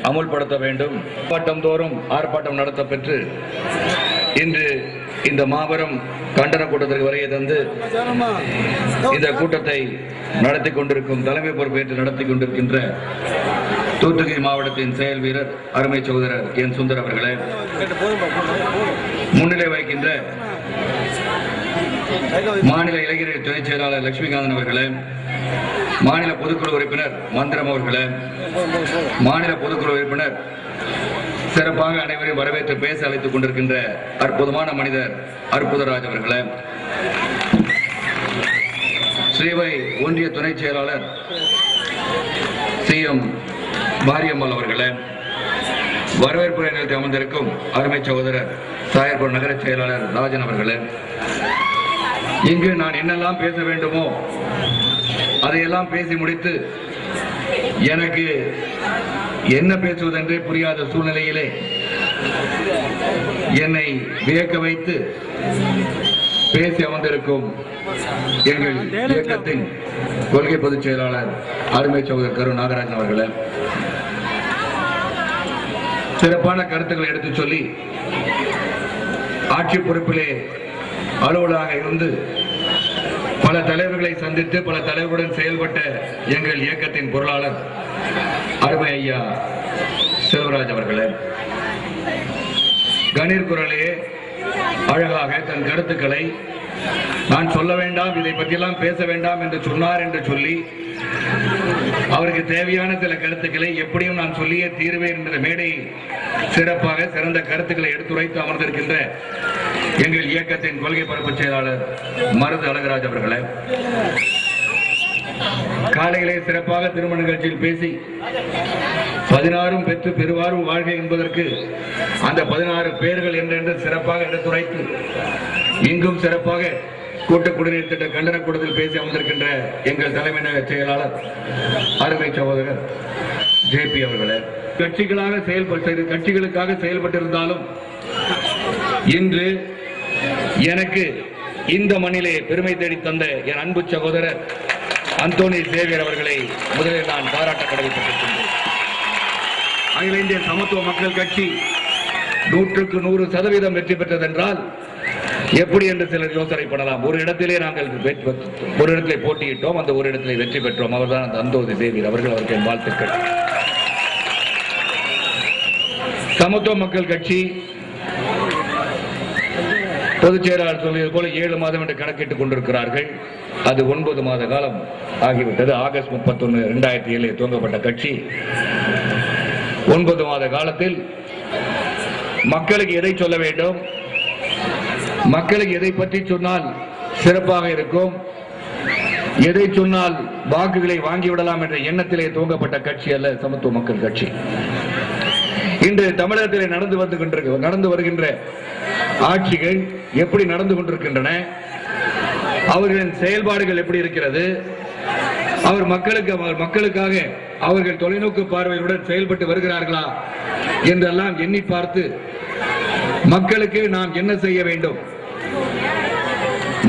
அமுல்படுத்த வேண்டும். மாவட்டம் தோறும் ஆர்ப்பாட்டம் நடத்தப்பெற்று இன்று இந்த மாபெரும் கண்டன கூட்டத்திற்கு வருகை தந்து இந்த கூட்டத்தை நடத்தி கொண்டிருக்கும் தலைமை பொறுப்பேற்று நடத்தி கொண்டிருக்கின்ற தூத்துக்குடி மாவட்டத்தின் செயல் வீரர் அருமை சகோதரர் என் சுந்தர் அவர்களே, முன்னிலை வகிக்கின்ற மாநில இளைஞர்கள் துணைச் செயலாளர் லட்சுமிகாந்தன் அவர்களே, மாநில பொதுக்குழு உறுப்பினர் மந்திரம் அவர்களே, மாநில பொதுக்குழு உறுப்பினர் சிறப்பாக அனைவரையும் வரவேற்று பேச அழைத்துக் கொண்டிருக்கின்ற அற்புதமான மனிதர் அற்புதராஜ் அவர்களே, ஸ்ரீவை ஒன்றிய துணைச் செயலாளர் CM மாரியம்மாள் அவர்களே, வரவேற்புரை நிலையத்தில் அமர்ந்திருக்கும் அருமை சகோதரர் சாயர்புரம் நகர செயலாளர் ராஜன் அவர்களே, இங்கு நான் என்னெல்லாம் பேச வேண்டுமோ அதையெல்லாம் பேசி முடித்து எனக்கு என்ன பேசுவதென்றே புரியாத சூழ்நிலையிலே என்னை வியக்க வைத்து பேசி அமர்ந்திருக்கும் எங்கள் இயக்கத்தின் கொள்கை பொதுச் செயலாளர் அருமை சகோதரர் கரு நாகராஜன் அவர்களே, சிறப்பான கருத்துக்களை எடுத்துச் சொல்லி ஆட்சி பொறுப்பிலே அலுவலராக இருந்து பல தலைவர்களை சந்தித்து பல தலைவர்களுடன் செயல்பட்ட எங்கள் இயக்கத்தின் பொருளாளர் அருமை ஐயா செல்வராஜ் அவர்களே, கணீர் குரலே அழகாக தன் கருத்துக்களை நான் சொல்ல வேண்டாம், இதை பற்றியெல்லாம் பேச வேண்டாம் என்று சொன்னார் என்று சொல்லி அவருக்கு தேவையான சில கருத்துக்களை எப்படியும் நான் சொல்லியே தீர்வேன் என்ற மேடை சிறப்பாக சிறந்த கருத்துக்களை எடுத்துரைத்து அமர்ந்திருக்கின்ற எங்கள் இயக்கத்தின் கொள்கை பரப்பு செயலாளர் மருது அழகராஜ் அவர்களே, காலையிலே சிறப்பாக திருமண நிகழ்ச்சியில் பேசி 16 பெற்று பெருவாரும் வாழ்க என்பதற்கு அந்த 16 பேர்கள் என்று சிறப்பாக எடுத்துரைத்து இங்கும் சிறப்பாக கூட்ட குடிநீர் திட்ட கண்டன கூட்டத்தில் பேசி அமர்ந்திருக்கின்ற எங்கள் தலைமை செயலாளர் அருமை சகோதரர் JP அவர்களே, கட்சிகளுக்காக செயல்பட்டிருந்தாலும் இன்று எனக்கு இந்த மண்ணிலே பெருமை தேடி தந்த என் அன்பு சகோதரர் அந்தோணி சேவியர் அவர்களை முதலில் நான் பாராட்ட கடமைப்பட்டிருக்கின்றேன். அகில இந்திய சமத்துவ மக்கள் கட்சி 100% வெற்றி பெற்றதென்றால் எப்படி என்று சிலர் யோசனைப்படலாம். ஒரு இடத்திலே நாங்கள் ஒரு இடத்திலே போட்டியிட்டோம், அந்த ஒரு இடத்திலே வெற்றி பெற்றோம். அவர்தான் அந்த அந்தோணி சேவியர் அவர்கள். அவருக்கு என் வாழ்த்துக்கள். சமத்துவ மக்கள் கட்சி பொதுச் செயலாளர் சொல்லியது போல 7 மாதம் என்று கணக்கிட்டுக் கொண்டிருக்கிறார்கள். அது 9 மாத காலம் ஆகிவிட்டது. ஆகஸ்ட் 31, 2007 துவங்கப்பட்ட கட்சி 9 மாத காலத்தில் மக்களுக்கு எதை சொல்ல வேண்டும், மக்களுக்கு எதை பற்றி சொன்னால் சிறப்பாக இருக்கும், எதை சொன்னால் வாக்குகளை வாங்கிவிடலாம் என்ற எண்ணத்திலே துவங்கப்பட்ட கட்சி அல்ல சமத்துவ மக்கள் கட்சி. இன்று தமிழகத்திலே நடந்து வருகின்ற ஆட்சிகள் எப்படி நடந்து கொண்டிருக்கின்றன, அவர்களின் செயல்பாடுகள் எப்படி இருக்கிறது, அவர் மக்களுக்காக அவர்கள் தொலைநோக்கு பார்வையுடன் செயல்பட்டு வருகிறார்களா என்றெல்லாம் எண்ணி பார்த்து மக்களுக்கு நாம் என்ன செய்ய வேண்டும்,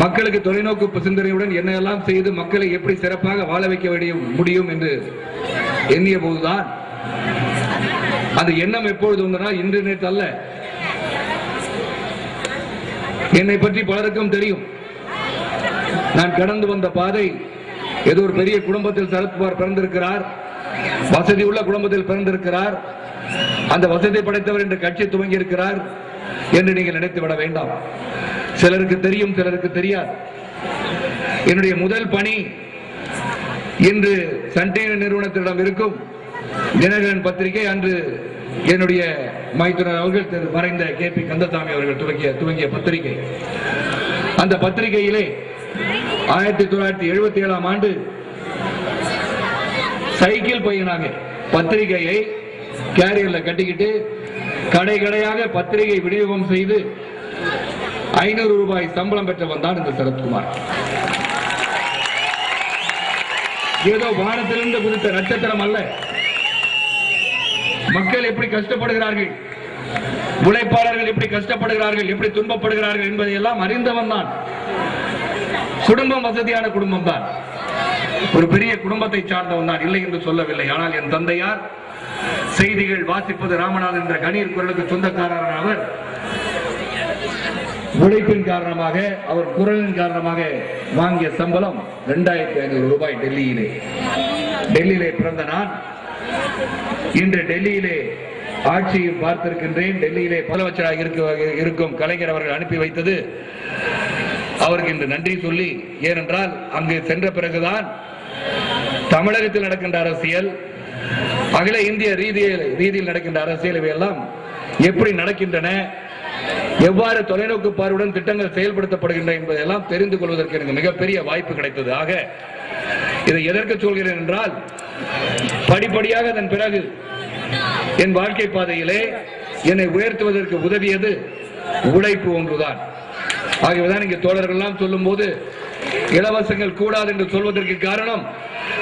மக்களுக்கு தொலைநோக்கு சிந்தனையுடன் என்னெல்லாம் செய்து மக்களை எப்படி சிறப்பாக வாழ வைக்க முடியும் என்று எண்ணிய போதுதான் அந்த எண்ணம் எப்பொழுது வந்தனால் இன்று நேற்று அல்ல. என்னை பற்றி பலருக்கும் தெரியும். நான் கடந்து வந்த பாதை, ஏதோ ஒரு பெரிய குடும்பத்தில் சரத்குமார் பிறந்திருக்கிறார், வசதி உள்ள குடும்பத்தில் பிறந்திருக்கிறார், அந்த வசதி படைத்தவர் என்று கட்சி துவங்கி இருக்கிறார் என்று நீங்கள் நினைத்து விட வேண்டாம். சிலருக்கு தெரியும், சிலருக்கு தெரியாது. என்னுடைய முதல் பணி இன்று சன் டிவி நிறுவனத்திடம் இருக்கும் தினகரன் பத்திரிகை, அன்று என்னுடைய மைத்துனர் அவர்கள் மறைந்த KP கந்தசாமி அவர்கள் துவங்கிய பத்திரிகை. அந்த பத்திரிகையிலே 1977 ஆண்டு சைக்கிள் பையனாக பத்திரிகையை கேரியர்ல கட்டிக்கிட்டு கடை கடையாக பத்திரிகை விநியோகம் செய்து 500 ரூபாய் சம்பளம் பெற்றவன் தான் இந்த சரத்குமார். ஏதோ வானத்திலிருந்து குதித்த நட்சத்திரம் அல்ல. மக்கள் எப்படி கஷ்டப்படுகிறார்கள், உழைப்பாளர்கள் எப்படி கஷ்டப்படுகிறார்கள், எப்படி துன்பப்படுகிறார்கள் என்பதை எல்லாம் அறிந்தவன் தான். குடும்பம் வசதியான குடும்பம் தான், ஒரு பெரிய குடும்பத்தை சார்ந்தவன் தான், இல்லை என்று சொல்லவில்லை. ஆனால் என் தந்தையார் செய்திகள் வாசிப்பது ராமநாதன் என்ற கணீர் குரலுக்கு சொந்தக்காரரான அவர் உழைப்பின் காரணமாக, அவர் குரலின் காரணமாக வாங்கிய சம்பளம் 2500 ரூபாய். டெல்லியிலே பிறந்த நான் இன்று டெல்லியிலே ஆட்சியை பார்த்திருக்கின்றேன். டெல்லியிலே முதலமைச்சராக இருக்கும் கலைஞர் அவர்கள் அனுப்பி வைத்தது அவருக்கு இன்று நன்றி சொல்லி, ஏனென்றால் அங்கு சென்ற பிறகுதான் தமிழகத்தில் நடக்கின்ற அரசியல், அகில இந்திய ரீதியில் நடக்கின்ற அரசியல் இவையெல்லாம் எப்படி நடக்கின்றன, எவ்வாறு தொலைநோக்கு பார்வையுடன் திட்டங்கள் செயல்படுத்தப்படுகின்றன என்பதெல்லாம் தெரிந்து கொள்வதற்கு எனக்கு மிகப்பெரிய வாய்ப்பு கிடைத்தது. ஆக இதை எதற்கு சொல்கிறேன் என்றால், படிப்படியாக அதன் பிறகு என் வாழ்க்கை பாதையிலே என்னை உயர்த்துவதற்கு உதவியது உழைப்பு ஒன்றுதான். ஆகவேதான் இங்கே தோழர்கள் எல்லாம் சொல்லும் போது இலவசங்கள் கூடாது என்று சொல்வதற்கு காரணம்,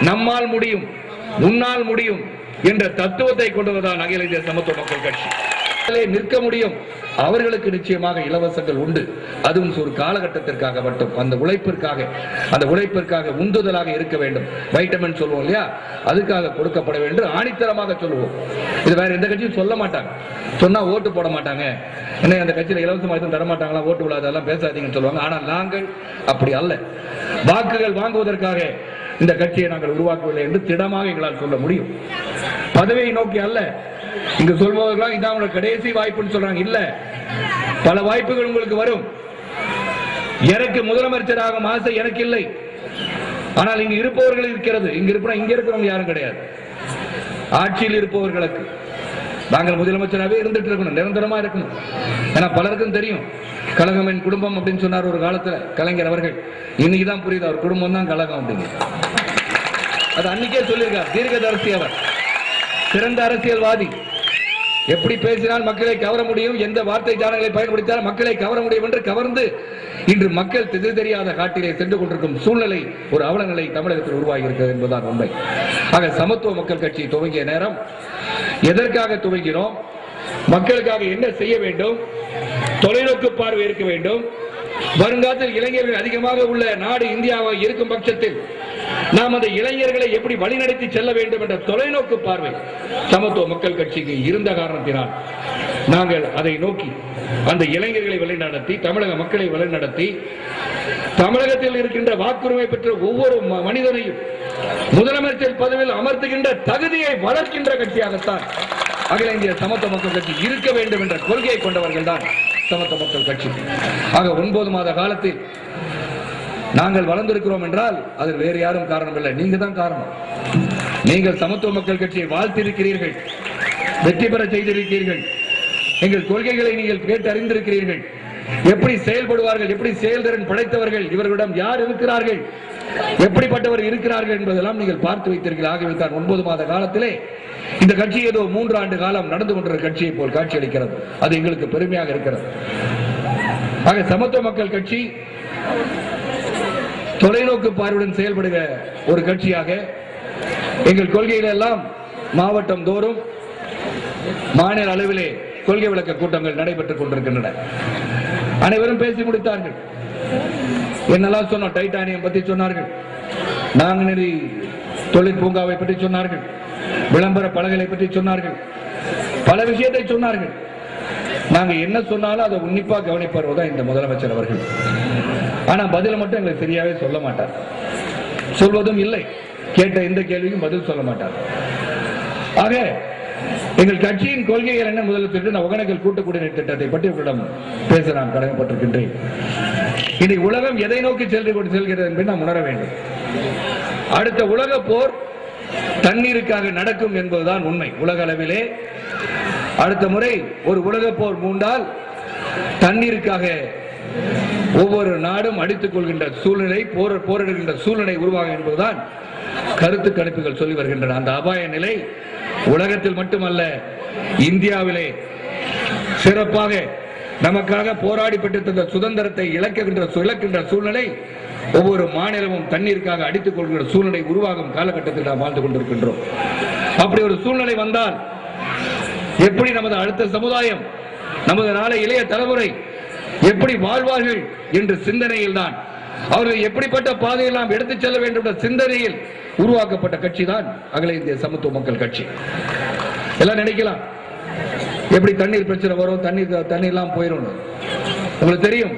நம்மால் முடியும், உன்னால் முடியும் என்ற தத்துவத்தை கொண்டதுதான் அகில இந்திய சமத்துவ மக்கள் கட்சி. நிற்க முடியும், அவர்களுக்கு நிச்சயமாக இலவசங்கள் உண்டு. அதுவும் ஒரு காலகட்டத்திற்காக மட்டும், அந்த உழைப்பிற்காக உந்துதலாக இருக்க வேண்டும். வைட்டமின் சொல்லுவோம் இல்லையா, அதுக்காக கொடுக்கப்பட வேண்டும் ஆணித்தரமாக சொல்லுவோம். இது வேற எந்த கட்சியும் சொல்ல மாட்டாங்க. சொன்னா ஓட்டு போட மாட்டாங்க, என்ன அந்த கட்சியில இலவசமாக எதுவும் தர மாட்டாங்களா, ஓட்டு விடாதெல்லாம் பேசாதீங்கன்னு சொல்லுவாங்க. ஆனால் நாங்கள் அப்படி அல்ல. வாக்குகள் வாங்குவதற்காக இந்த கட்சியை நாங்கள் உருவாக்கவில்லை என்று திடமாக எங்களால் சொல்ல முடியும். பதவியை நோக்கி அல்ல. இங்கு சொல்பவர்கள் இதான் உங்களுக்கு கடைசி வாய்ப்புன்னு சொல்றாங்க. இல்ல, பல வாய்ப்புகள் உங்களுக்கு வரும். எனக்கு முதலமைச்சராகும் ஆசை எனக்கு இல்லை. ஆனால் இங்கு இருப்பவர்கள் இருக்கிறது. இங்க இருக்கிறவங்க யாரும் கிடையாது. ஆட்சியில் இருப்பவர்களுக்கு நாங்கள் முதலமைச்சராகவே இருந்துட்டு இருக்கணும், நிரந்தரமா இருக்கணும். ஏன்னா பலருக்கும் தெரியும், கழகம் என் குடும்பம் அப்படின்னு சொன்னார் ஒரு காலத்துல கலைஞர் அவர்கள். இன்னைக்குதான் புரியுது, அவர் குடும்பம் தான் கழகம் அப்படின்னு. அது அன்னைக்கே சொல்லியிருக்கார். தீர்க்கதரிசி அவர், சிறந்த அரசியல்வாதி. எப்படி பேசினால் மக்களை கவர முடியும், எந்த வார்த்தை ஜாலங்களை பயன்படுத்தினால் மக்களை கவர முடியும் என்று கவர்ந்து இன்று மக்கள் திசை தெரியாத காட்டிலே சென்று கொண்டிருக்கும் சூழ்நிலை, ஒரு அவலநிலை தமிழகத்தில் உருவாகி இருக்கிறது என்பதுதான் உண்மை. ஆக சமத்துவ மக்கள் கட்சி துவங்கிய நேரம் எதற்காக துவங்கினோம், மக்களுக்காக என்ன செய்ய வேண்டும், தொலைநோக்கு பார்வை இருக்க வேண்டும், வருங்காலத்தில் இளைஞர்கள் அதிகமாக உள்ள நாடு இந்தியாவாக இருக்கும் பட்சத்தில் நாம் அந்த இளைஞர்களை எப்படி வழிநடத்தி செல்ல வேண்டும் என்ற தொலைநோக்கு பார்வை சமத்துவ மக்கள் கட்சிக்கு இருந்த காரணத்தினால் நாங்கள் அதை நோக்கி அந்த இளைஞர்களை வழிநடத்தி, தமிழக மக்களை வழிநடத்தி, தமிழகத்தில் இருக்கின்ற வாக்குரிமை பெற்ற ஒவ்வொரு மனிதனையும் முதலமைச்சர் பதவியில் அமர்த்துகின்ற தகுதியை வளர்க்கின்ற கட்சியாகத்தான் அகில இந்திய சமத்துவ மக்கள் கட்சி இருக்க வேண்டும் என்ற கொள்கையை கொண்டவர்கள் தான் சமத்துவ மக்கள் கட்சி. ஆக 9 மாத காலத்தில் நாங்கள் வளர்ந்திருக்கிறோம் என்றால் அது வேறு யாரும் காரணம் இல்லை, நீங்க தான் காரணம். நீங்கள் சமத்துவ மக்கள் கட்சியை வாழ்த்திருக்கிறீர்கள், வெற்றி பெற செய்திருக்கிறீர்கள், எங்கள் கொள்கைகளை நீங்கள் கேட்டு அறிந்திருக்கிறீர்கள். எப்படி செயல்படுவார்கள், எப்படி செயல்திறன் படைத்தவர்கள் இவர்களிடம் யார் இருக்கிறார்கள், எப்படிப்பட்டவர் இருக்கிறார்கள் என்பதெல்லாம் நீங்கள் பார்த்து வைத்திருக்கிறீர்கள். ஆகவே தான் 9 மாத காலத்திலே இந்த கட்சி ஏதோ 3 ஆண்டு காலம் நடந்து கொண்டிருக்கிற கட்சியை போல் காட்சி அளிக்கிறது. அது எங்களுக்கு பெருமையாக இருக்கிறது. ஆக சமத்துவ மக்கள் கட்சி தொலைநோக்கு பார்வையுடன் செயல்படுகிற ஒரு கட்சியாக எங்கள் கொள்கைகள் எல்லாம் மாவட்டம் தோறும் மாநில அளவிலே கொள்கை விளக்க கூட்டங்கள் நடைபெற்றுக் கொண்டிருக்கின்றன. அனைவரும் பேசி முடித்தார்கள். என்னெல்லாம் சொன்னோம், டைட்டானியம் பற்றி சொன்னார்கள், நாங்குநேரி தொழில் பூங்காவை பற்றி சொன்னார்கள், விளம்பர பலகைகளை பற்றி சொன்னார்கள், பல விஷயத்தை சொன்னார்கள். நாங்க என்ன சொன்னாலும் அதை உன்னிப்பா கவனிப்பவர் தான் இந்த முதலமைச்சர் அவர்கள். ஆனா பதில் மட்டும் எங்களுக்கு சரியாவே சொல்ல மாட்டார், சொல்வதும் இல்லை. கேட்ட எந்த கேள்விக்கும் பதில் சொல்ல மாட்டார். ஆக எங்கள் கட்சியின் கொள்கைகள் என்ன முதலில் நான் ஒகேனக்கல் கூட்டு குடிநீர் திட்டத்தை பற்றி உங்களிடம் பேச நான் கடமைப்பட்டிருக்கின்றேன். இனி உலகம் எதை நோக்கி செல்கிறது என்பதை நாம் உணர வேண்டும். அடுத்த உலக போர் தண்ணீருக்காக நடக்கும் என்பதுதான் உண்மை. உலக அளவிலே அடுத்த முறை ஒரு உலக போர் மூண்டால் தண்ணீருக்காக ஒவ்வொரு நாடும் அடித்துக் கொள்கின்ற சூழ்நிலை, போரிடுகின்ற சூழ்நிலை உருவாகும் என்பதுதான் கருத்து கணிப்புகள் சொல்லி வருகின்றன. அந்த அபாய நிலை உலகத்தில் மட்டுமல்ல, இந்தியாவிலே சிறப்பாக நமக்காக போராடி பெற்ற சுதந்திரத்தை இழக்கின்ற சூழ்நிலை, ஒவ்வொரு மாநிலமும் தண்ணீருக்காக அடித்துக் கொள்கின்ற சூழ்நிலை உருவாகும் காலகட்டத்தில் நாம் வாழ்ந்து கொண்டிருக்கின்றோம். அப்படி ஒரு சூழ்நிலை வந்தால் எப்படி நமது அடுத்த சமுதாயம், நமது நாளை இளைய தலைமுறை எப்படி வாழ்வார்கள் என்ற சிந்தனையில் தான், அவர்கள் எப்படிப்பட்ட பாதையில் நாம் எடுத்துச் செல்ல வேண்டும் என்ற சிந்தனையில் உருவாக்கப்பட்ட கட்சி தான் அகில இந்திய சமத்துவ மக்கள் கட்சி. எல்லாம் நினைக்கலாம் எப்படி தண்ணீர் பிரச்சனை வரும், தண்ணீர் எல்லாம் போயிடும். உங்களுக்கு தெரியும்